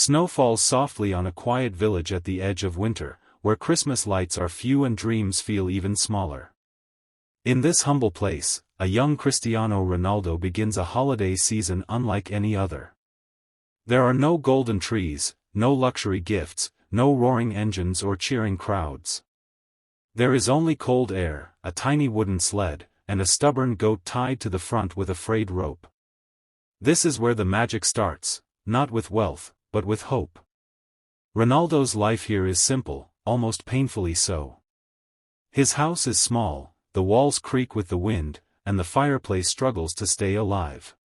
Snow falls softly on a quiet village at the edge of winter, where Christmas lights are few and dreams feel even smaller. In this humble place, a young Cristiano Ronaldo begins a holiday season unlike any other. There are no golden trees, no luxury gifts, no roaring engines or cheering crowds. There is only cold air, a tiny wooden sled, and a stubborn goat tied to the front with a frayed rope. This is where the magic starts, not with wealth, but with hope. Ronaldo's life here is simple, almost painfully so. His house is small, the walls creak with the wind, and the fireplace struggles to stay alive.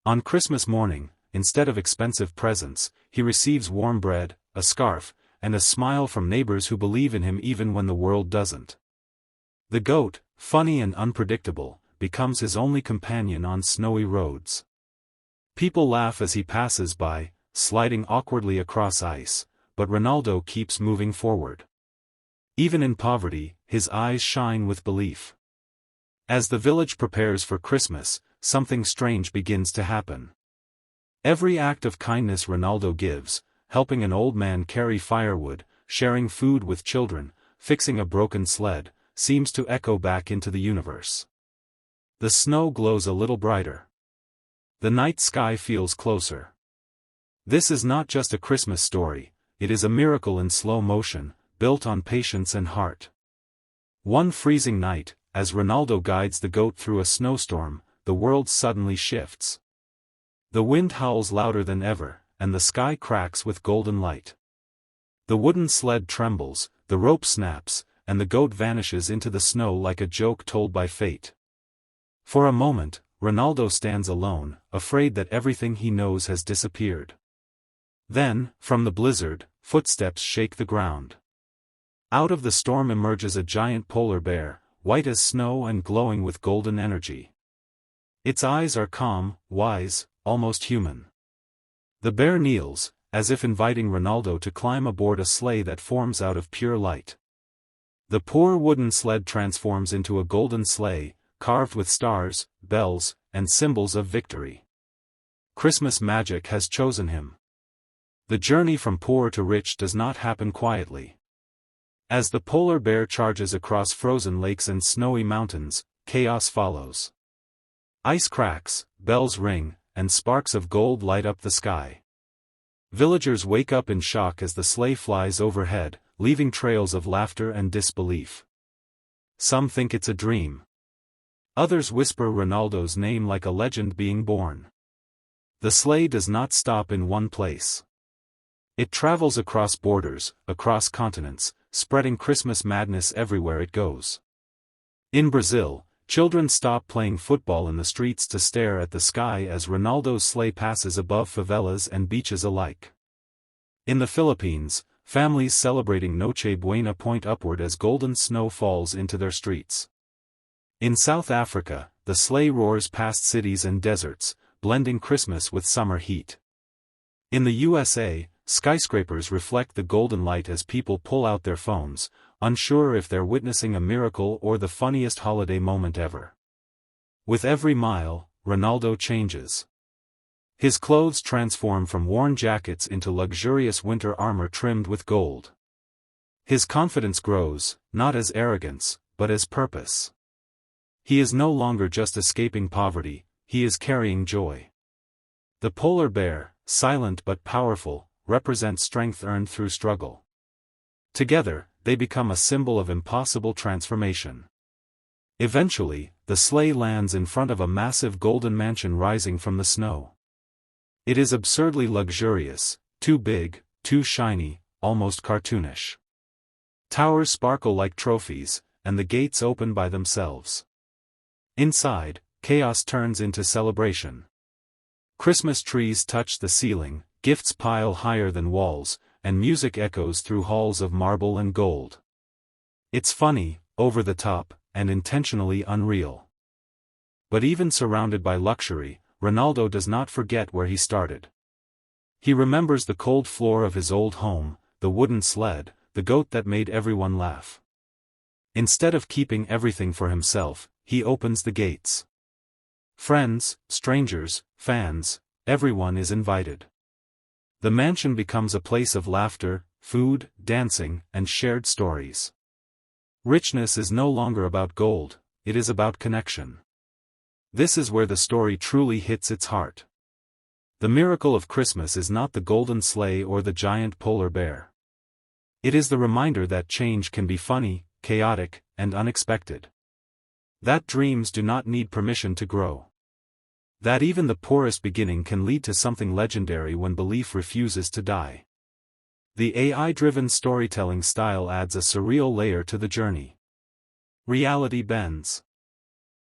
On Christmas morning, instead of expensive presents, he receives warm bread, a scarf, and a smile from neighbors who believe in him even when the world doesn't. The goat, funny and unpredictable, becomes his only companion on snowy roads. People laugh as he passes by, sliding awkwardly across ice, but Ronaldo keeps moving forward. Even in poverty, his eyes shine with belief. As the village prepares for Christmas, something strange begins to happen. Every act of kindness Ronaldo gives, helping an old man carry firewood, sharing food with children, fixing a broken sled, seems to echo back into the universe. The snow glows a little brighter. The night sky feels closer. This is not just a Christmas story, it is a miracle in slow motion, built on patience and heart. One freezing night, as Ronaldo guides the goat through a snowstorm, the world suddenly shifts. The wind howls louder than ever, and the sky cracks with golden light. The wooden sled trembles, the rope snaps, and the goat vanishes into the snow like a joke told by fate. For a moment, Ronaldo stands alone, afraid that everything he knows has disappeared. Then, from the blizzard, footsteps shake the ground. Out of the storm emerges a giant polar bear, white as snow and glowing with golden energy. Its eyes are calm, wise, almost human. The bear kneels, as if inviting Ronaldo to climb aboard a sleigh that forms out of pure light. The poor wooden sled transforms into a golden sleigh, carved with stars, bells, and symbols of victory. Christmas magic has chosen him. The journey from poor to rich does not happen quietly. As the polar bear charges across frozen lakes and snowy mountains, chaos follows. Ice cracks, bells ring, and sparks of gold light up the sky. Villagers wake up in shock as the sleigh flies overhead, leaving trails of laughter and disbelief. Some think it's a dream. Others whisper Ronaldo's name like a legend being born. The sleigh does not stop in one place. It travels across borders, across continents, spreading Christmas madness everywhere it goes. In Brazil, children stop playing football in the streets to stare at the sky as Ronaldo's sleigh passes above favelas and beaches alike. In the Philippines, families celebrating Noche Buena point upward as golden snow falls into their streets. In South Africa, the sleigh roars past cities and deserts, blending Christmas with summer heat. In the USA, skyscrapers reflect the golden light as people pull out their phones, unsure if they're witnessing a miracle or the funniest holiday moment ever. With every mile, Ronaldo changes. His clothes transform from worn jackets into luxurious winter armor trimmed with gold. His confidence grows, not as arrogance, but as purpose. He is no longer just escaping poverty, he is carrying joy. The polar bear, silent but powerful, represents strength earned through struggle. Together, they become a symbol of impossible transformation. Eventually, the sleigh lands in front of a massive golden mansion rising from the snow. It is absurdly luxurious, too big, too shiny, almost cartoonish. Towers sparkle like trophies, and the gates open by themselves. Inside, chaos turns into celebration. Christmas trees touch the ceiling, gifts pile higher than walls, and music echoes through halls of marble and gold. It's funny, over the top, and intentionally unreal. But even surrounded by luxury, Ronaldo does not forget where he started. He remembers the cold floor of his old home, the wooden sled, the goat that made everyone laugh. Instead of keeping everything for himself, he opens the gates. Friends, strangers, fans, everyone is invited. The mansion becomes a place of laughter, food, dancing, and shared stories. Richness is no longer about gold, it is about connection. This is where the story truly hits its heart. The miracle of Christmas is not the golden sleigh or the giant polar bear. It is the reminder that change can be funny, chaotic, and unexpected. That dreams do not need permission to grow. That even the poorest beginning can lead to something legendary when belief refuses to die. The AI-driven storytelling style adds a surreal layer to the journey. Reality bends.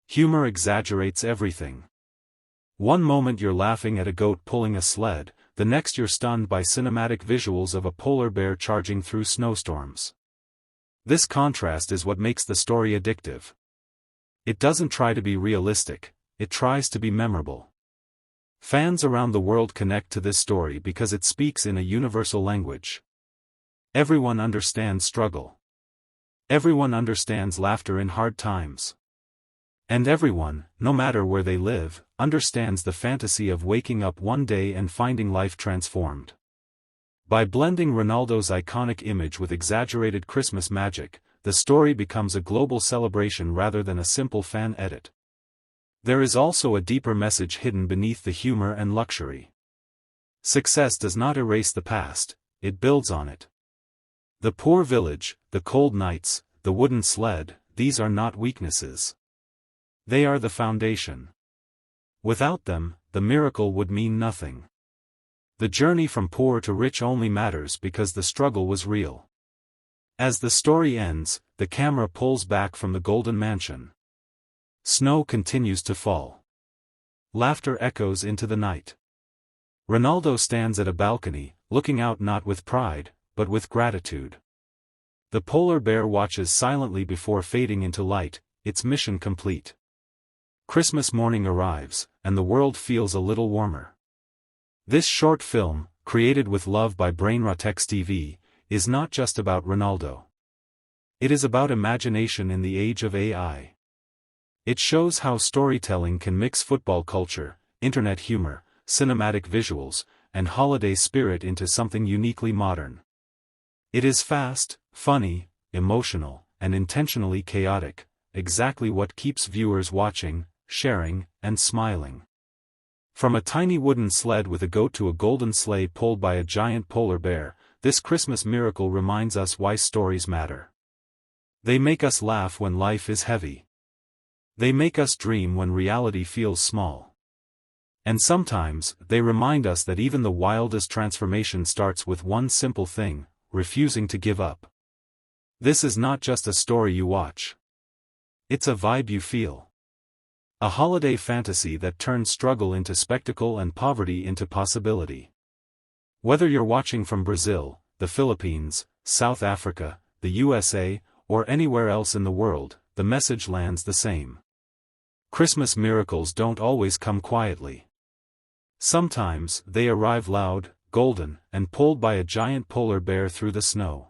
Humor exaggerates everything. One moment you're laughing at a goat pulling a sled, the next you're stunned by cinematic visuals of a polar bear charging through snowstorms. This contrast is what makes the story addictive. It doesn't try to be realistic, it tries to be memorable. Fans around the world connect to this story because it speaks in a universal language. Everyone understands struggle. Everyone understands laughter in hard times. And everyone, no matter where they live, understands the fantasy of waking up one day and finding life transformed. By blending Ronaldo's iconic image with exaggerated Christmas magic, the story becomes a global celebration rather than a simple fan edit. There is also a deeper message hidden beneath the humor and luxury. Success does not erase the past, it builds on it. The poor village, the cold nights, the wooden sled, these are not weaknesses. They are the foundation. Without them, the miracle would mean nothing. The journey from poor to rich only matters because the struggle was real. As the story ends, the camera pulls back from the golden mansion. Snow continues to fall. Laughter echoes into the night. Ronaldo stands at a balcony, looking out not with pride, but with gratitude. The polar bear watches silently before fading into light, its mission complete. Christmas morning arrives, and the world feels a little warmer. This short film, created with love by BrainrotXTV, is not just about Ronaldo. It is about imagination in the age of AI. It shows how storytelling can mix football culture, internet humor, cinematic visuals, and holiday spirit into something uniquely modern. It is fast, funny, emotional, and intentionally chaotic, exactly what keeps viewers watching, sharing, and smiling. From a tiny wooden sled with a goat to a golden sleigh pulled by a giant polar bear, this Christmas miracle reminds us why stories matter. They make us laugh when life is heavy. They make us dream when reality feels small. And sometimes, they remind us that even the wildest transformation starts with one simple thing: refusing to give up. This is not just a story you watch. It's a vibe you feel. A holiday fantasy that turns struggle into spectacle and poverty into possibility. Whether you're watching from Brazil, the Philippines, South Africa, the USA, or anywhere else in the world, the message lands the same. Christmas miracles don't always come quietly. Sometimes, they arrive loud, golden, and pulled by a giant polar bear through the snow.